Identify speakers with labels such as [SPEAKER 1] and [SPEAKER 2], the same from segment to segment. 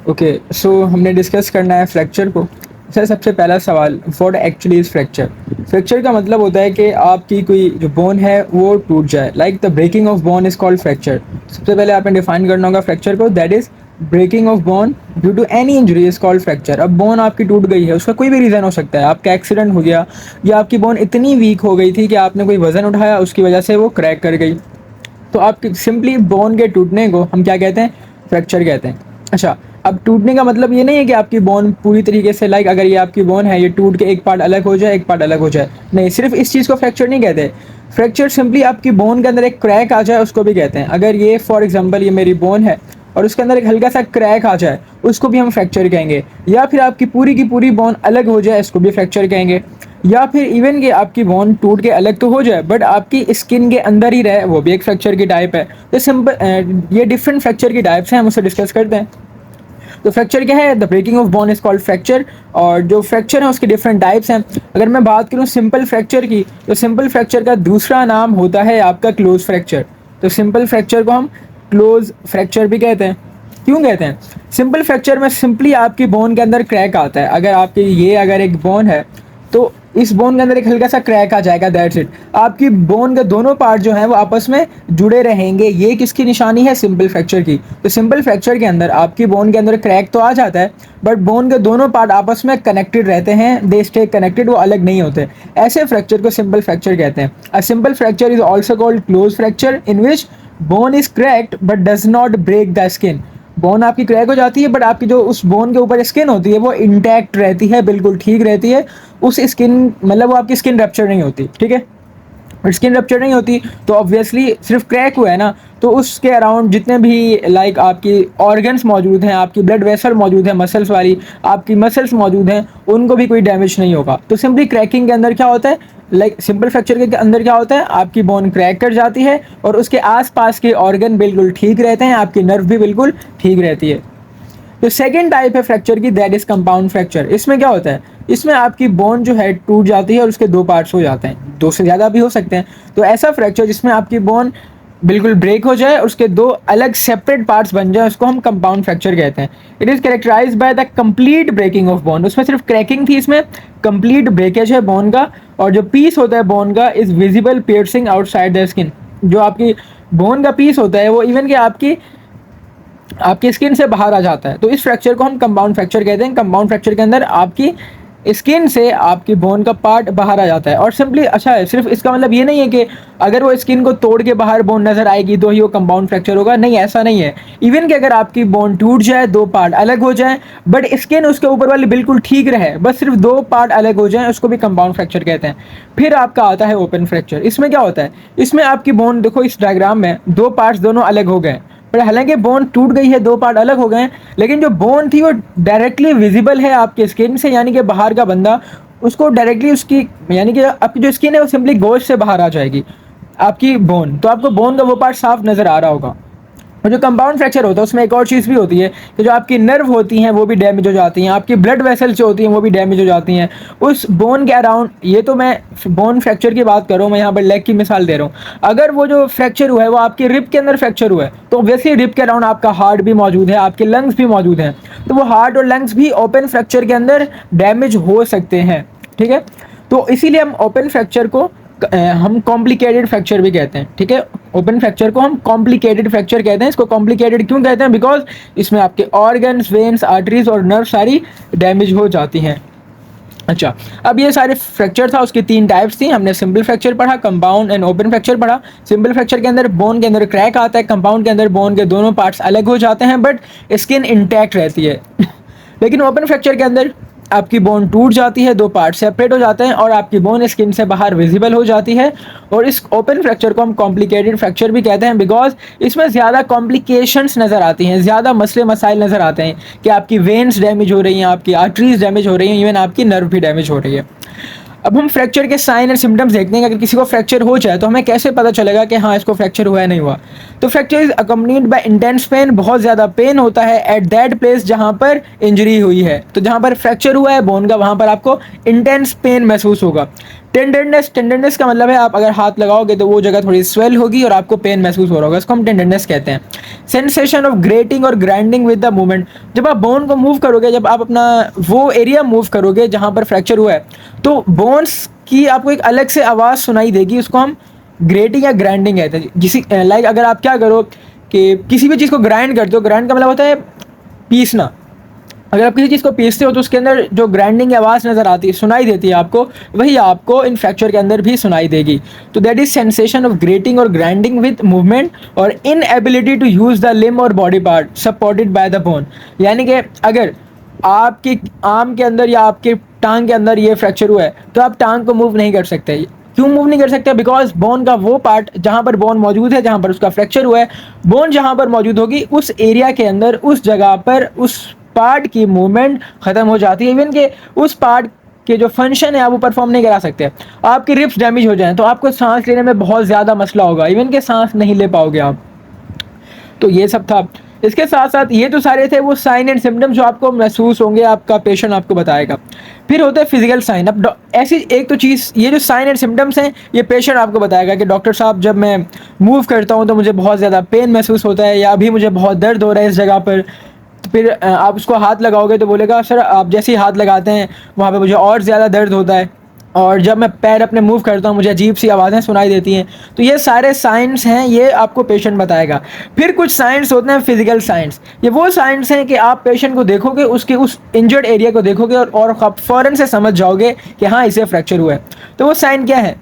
[SPEAKER 1] Okay, सो हमने discuss करना है फ्रैक्चर को। सर सबसे पहला सवाल, what actually is fracture? Fracture का मतलब होता है कि आपकी कोई जो बोन है वो टूट जाए। Like the breaking of bone is called fracture. सबसे पहले आपने डिफाइन करना होगा फ्रैक्चर को, that is breaking of bone due to any injury is called fracture. अब बोन आपकी टूट गई है, उसका कोई भी रीज़न हो सकता है। आपका एक्सीडेंट हो गया या आपकी बोन इतनी वीक हो गई थी कि आपने कोई वज़न उठाया, उसकी वजह से वो क्रैक कर गई। तो आप सिंपली बोन के टूटने को हम क्या कहते हैं? फ्रैक्चर कहते हैं। अच्छा, अब टूटने का मतलब ये नहीं है कि आपकी बोन पूरी तरीके से, लाइक अगर ये आपकी बोन है, ये टूट के एक पार्ट अलग हो जाए, एक पार्ट अलग हो जाए, नहीं, सिर्फ इस चीज़ को फ्रैक्चर नहीं कहते। फ्रैक्चर सिंपली आपकी बोन के अंदर एक क्रैक आ जाए, उसको भी कहते हैं। अगर ये फॉर एग्जांपल ये मेरी बोन है और उसके अंदर एक हल्का सा क्रैक आ जाए, उसको भी हम फ्रैक्चर कहेंगे। या फिर आपकी पूरी की पूरी बोन अलग हो जाए, इसको भी फ्रैक्चर कहेंगे। या फिर इवन कि आपकी बोन टूट के अलग तो हो जाए बट आपकी स्किन के अंदर ही रहे, वो भी एक फ्रैक्चर की टाइप है। तो सिंपल ये डिफरेंट फ्रैक्चर की टाइप्स हैं, हम उससे डिस्कस करते हैं। तो फ्रैक्चर क्या है? The breaking of bone is called fracture. और जो फ्रैक्चर है उसके डिफरेंट टाइप्स हैं। अगर मैं बात करूँ सिंपल फ्रैक्चर की, तो सिंपल फ्रैक्चर का दूसरा नाम होता है आपका क्लोज फ्रैक्चर। तो सिंपल फ्रैक्चर को हम क्लोज फ्रैक्चर भी कहते हैं। क्यों कहते हैं? सिंपल फ्रैक्चर में सिंपली आपकी बोन के अंदर क्रैक आता है। अगर आपकी ये अगर एक बोन है तो इस बोन के अंदर एक हल्का सा क्रैक आ जाएगा, दैट्स इट। आपकी बोन के दोनों पार्ट जो हैं वो आपस में जुड़े रहेंगे। ये किसकी निशानी है? सिंपल फ्रैक्चर की। तो सिंपल फ्रैक्चर के अंदर आपकी बोन के अंदर क्रैक तो आ जाता है बट बोन के दोनों पार्ट आपस में कनेक्टेड रहते हैं, दे स्टे कनेक्टेड, वो अलग नहीं होते। ऐसे फ्रैक्चर को सिंपल फ्रैक्चर कहते हैं। A simple fracture is also called close fracture in which bone is cracked but does not break the skin. Bone आपकी क्रैक हो जाती है बट आपकी जो उस बोन के ऊपर स्किन होती है वो इंटैक्ट रहती है, बिल्कुल ठीक रहती है। उस स्किन मतलब वो आपकी स्किन रप्चर नहीं होती, ठीक है। स्किन रप्चर नहीं होती तो ऑब्वियसली सिर्फ क्रैक हुआ है ना, तो उसके अराउंड जितने भी लाइक आपकी ऑर्गन्स मौजूद हैं, आपकी ब्लड वेसल मौजूद है, मसल्स वाली आपकी मसल्स मौजूद हैं, उनको भी कोई डैमेज नहीं होगा। तो सिंपली क्रैकिंग के अंदर क्या होता है, लाइक सिंपल फ्रैक्चर के अंदर क्या होता है, आपकी बोन क्रैक कर जाती है और उसके आसपास के ऑर्गन बिल्कुल ठीक रहते हैं, आपकी नर्व भी बिल्कुल ठीक रहती है। तो सेकेंड टाइप है फ्रैक्चर की, दैट इज कंपाउंड फ्रैक्चर। इसमें क्या होता है? इसमें आपकी बोन जो है टूट जाती है और उसके दो पार्ट्स हो जाते हैं, दो से ज़्यादा भी हो सकते हैं। तो ऐसा फ्रैक्चर जिसमें आपकी बोन बिल्कुल ब्रेक हो जाए और उसके दो अलग सेपरेट पार्ट्स बन जाए, उसको हम कंपाउंड फ्रैक्चर कहते हैं। It is characterize by the complete breaking of bone. उसमें सिर्फ क्रैकिंग थी, इसमें कंप्लीट ब्रेकेज है बोन का। और जो पीस होता है बोन का is visible piercing outside the skin. जो आपकी बोन का पीस होता है वो इवन कि आपकी स्किन से बाहर आ जाता है। तो इस फ्रैक्चर को हम कंपाउंड फ्रैक्चर कहते हैं। कंपाउंड फ्रैक्चर के अंदर आपकी स्किन से आपकी बोन का पार्ट बाहर आ जाता है। और सिंपली अच्छा है, सिर्फ इसका मतलब ये नहीं है कि अगर वो स्किन को तोड़ के बाहर बोन नज़र आएगी तो ही वो कंपाउंड फ्रैक्चर होगा, नहीं, ऐसा नहीं है। इवन कि अगर आपकी बोन टूट जाए, दो पार्ट अलग हो जाए बट स्किन उसके ऊपर वाली बिल्कुल ठीक रहे, बस सिर्फ दो पार्ट अलग हो जाए, उसको भी कंपाउंड फ्रैक्चर कहते हैं। फिर आपका आता है ओपन फ्रैक्चर। इसमें क्या होता है? इसमें आपकी बोन देखो, इस डायग्राम में दो पार्ट्स दोनों अलग हो गए, पर हालांकि बोन टूट गई है, दो पार्ट अलग हो गए हैं, लेकिन जो बोन थी वो डायरेक्टली विजिबल है आपके स्किन से, यानी कि बाहर का बंदा उसको डायरेक्टली उसकी, यानी कि आपकी जो स्किन है वो सिंपली गोश्त से बाहर आ जाएगी आपकी बोन, तो आपको बोन का वो पार्ट साफ नज़र आ रहा होगा। और जो कंपाउंड फ्रैक्चर होता है उसमें एक और चीज़ भी होती है कि जो आपकी नर्व होती हैं वो भी डैमेज हो जाती हैं, आपकी ब्लड वेसल्स जो होती हैं वो भी डैमेज हो जाती हैं उस बोन के अराउंड। ये तो मैं बोन फ्रैक्चर की बात कर रहा हूँ, मैं यहाँ पर लेग की मिसाल दे रहा हूँ। अगर वो जो फ्रैक्चर हुआ है वो आपके रिब के अंदर फ्रैक्चर हुआ है तो ऑब्वियसली रिब के अराउंड आपका हार्ट भी मौजूद है, आपके लंग्स भी मौजूद हैं, तो वो हार्ट और लंग्स भी ओपन फ्रैक्चर के अंदर डैमेज हो सकते हैं, ठीक है। तो इसीलिए हम ओपन फ्रैक्चर को हम कॉम्प्लिकेटेड फ्रैक्चर भी कहते हैं, ठीक है। ओपन फ्रैक्चर को हम कॉम्प्लिकेटेड फ्रैक्चर कहते हैं। इसको कॉम्प्लिकेटेड क्यों कहते हैं? बिकॉज इसमें आपके ऑर्गन्स, वेन्स, आर्टरीज और नर्व सारी डैमेज हो जाती हैं। अच्छा, अब ये सारे फ्रैक्चर था, उसकी तीन टाइप्स थी। हमने सिंपल फ्रैक्चर पढ़ा, कंपाउंड एंड ओपन फ्रैक्चर पढ़ा। सिंपल फ्रैक्चर के अंदर बोन के अंदर क्रैक आता है, कंपाउंड के अंदर बोन के दोनों पार्ट्स अलग हो जाते हैं बट स्किन इंटैक्ट रहती है। लेकिन ओपन फ्रैक्चर के अंदर आपकी बोन टूट जाती है, दो पार्ट सेपरेट हो जाते हैं और आपकी बोन स्किन से बाहर विजिबल हो जाती है। और इस ओपन फ्रैक्चर को हम कॉम्प्लिकेटेड फ्रैक्चर भी कहते हैं बिकॉज इसमें ज़्यादा कॉम्प्लिकेशंस नज़र आती हैं, ज़्यादा मसले मसाइल नज़र आते हैं कि आपकी वेन्स डैमेज हो रही हैं, आपकी आर्टरीज डैमेज हो रही हैं, इवन आपकी नर्व भी डैमेज हो रही है। अब हम फ्रैक्चर के साइन एंड सिम्टम्स देखते हैं। अगर किसी को फ्रैक्चर हो जाए तो हमें कैसे पता चलेगा कि हाँ इसको फ्रैक्चर हुआ है नहीं हुआ। तो fracture is accompanied by intense pen, बहुत ज़्यादा पेन होता है एट दैट प्लेस जहाँ पर इंजरी हुई है। तो जहाँ पर फ्रैक्चर हुआ है बोन का वहाँ पर आपको इंटेंस पेन महसूस होगा। टेंडरनेस, टेंडरनेस का मतलब है आप अगर हाथ लगाओगे तो वो जगह थोड़ी स्वेल होगी और आपको पेन महसूस हो रहा होगा, इसको हम टेंडरनेस कहते हैं। सेंसेशन ऑफ ग्रेटिंग और ग्राइंडिंग विद द मूवमेंट, जब आप बोन को मूव करोगे, जब आप अपना वो एरिया मूव करोगे जहाँ पर फ्रैक्चर हुआ है, तो बोन्स की आपको एक अलग से आवाज़ सुनाई देगी, उसको हम ग्रेटिंग या ग्राइंडिंग कहते हैं। किसी लाइक अगर आप क्या करो कि किसी भी चीज़ को ग्राइंड करते हो, ग्राइंड का मतलब होता है पीसना। अगर आप किसी चीज़ को पीसते हो तो उसके अंदर जो ग्राइंडिंग की आवाज़ नज़र आती है, सुनाई देती है आपको, वही आपको इन फ्रैक्चर के अंदर भी सुनाई देगी। तो that is sensation of grating और ग्राइंडिंग विद मूवमेंट और inability to use the limb और body part supported by the bone. यानी कि अगर आपके आर्म के अंदर या आपके टांग के अंदर ये फ्रैक्चर हुआ है तो आप टांग को मूव नहीं कर सकते। क्यों मूव नहीं कर सकते? बिकॉज बोन का वो पार्ट जहाँ पर बोन मौजूद है, जहाँ पर उसका फ्रैक्चर हुआ है, बोन जहाँ पर मौजूद होगी उस एरिया के अंदर, उस जगह पर उस पार्ट की मूवमेंट ख़त्म हो जाती है। इवन के उस पार्ट के जो फंक्शन है आप वो परफॉर्म नहीं करा सकते। आपके रिब्स डैमेज हो जाएं तो आपको सांस लेने में बहुत ज़्यादा मसला होगा, इवन के सांस नहीं ले पाओगे आप। तो ये सब था। इसके साथ साथ ये तो सारे थे वो साइन एंड सिम्टम्स जो आपको महसूस होंगे, आपका पेशेंट आपको बताएगा। फिर होता है फिजिकल साइन। अब ऐसी एक तो चीज़, ये जो साइन एंड सिम्टम्स हैं ये पेशेंट आपको बताएगा कि डॉक्टर साहब जब मैं मूव करता हूँ तो मुझे बहुत ज़्यादा पेन महसूस होता है, या अभी मुझे बहुत दर्द हो रहा है इस जगह पर। तो फिर आप उसको हाथ लगाओगे तो बोलेगा सर आप जैसे ही हाथ लगाते हैं वहाँ पे मुझे और ज़्यादा दर्द होता है, और जब मैं पैर अपने मूव करता हूँ मुझे अजीब सी आवाज़ें सुनाई देती हैं। तो ये सारे साइंस हैं, ये आपको पेशेंट बताएगा। फिर कुछ साइंस होते हैं फिजिकल साइंस। ये वो साइंस हैं कि आप पेशेंट को देखोगे, उसके उस इंजर्ड एरिया को देखोगे और आप फ़ौरन से समझ जाओगे कि हाँ इसे फ्रैक्चर हुआ है। तो वो साइन क्या है?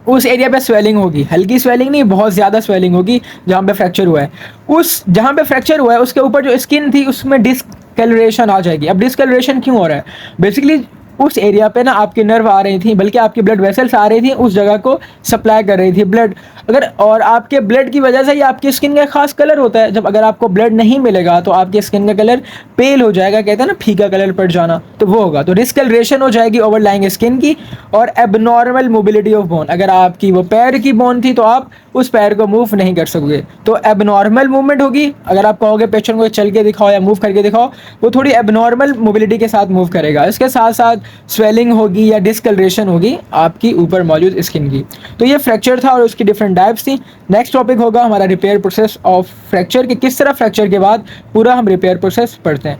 [SPEAKER 1] उस एरिया पे स्वेलिंग होगी, हल्की स्वेलिंग नहीं, बहुत ज़्यादा स्वेलिंग होगी जहाँ पे फ्रैक्चर हुआ है। उस जहाँ पे फ्रैक्चर हुआ है उसके ऊपर जो स्किन थी उसमें डिस्कलरेशन आ जाएगी। अब डिस्कलरेशन क्यों हो रहा है? बेसिकली उस एरिया पे ना आपकी नर्व आ रही थी, बल्कि आपकी ब्लड वेसल्स आ रही थी, उस जगह को सप्लाई कर रही थी ब्लड। अगर और आपके ब्लड की वजह से ही आपकी स्किन का खास कलर होता है, जब अगर आपको ब्लड नहीं मिलेगा तो आपकी स्किन का कलर पेल हो जाएगा, कहते हैं ना फीका कलर पड़ जाना, तो वो होगा। तो डिस्कलरेशन हो जाएगी ओवरलाइंग स्किन की। और एबनॉर्मल मोबिलिटी ऑफ बोन, अगर आपकी वो पैर की बोन थी तो आप उस पैर को मूव नहीं कर सकोगे, तो एबनॉर्मल मूवमेंट होगी। अगर आप कहोगे पेशेंट को चल के दिखाओ या मूव करके दिखाओ, वो थोड़ी एबनॉर्मल मोबिलिटी के साथ मूव करेगा। इसके साथ साथ स्वेलिंग होगी या डिस्कलरेशन होगी आपकी ऊपर मौजूद स्किन की। तो ये फ्रैक्चर था और उसकी डिफरेंट टाइप्स थी। नेक्स्ट टॉपिक होगा हमारा रिपेयर प्रोसेस ऑफ फ्रैक्चर, कि किस तरह फ्रैक्चर के बाद पूरा हम रिपेयर प्रोसेस पढ़ते हैं।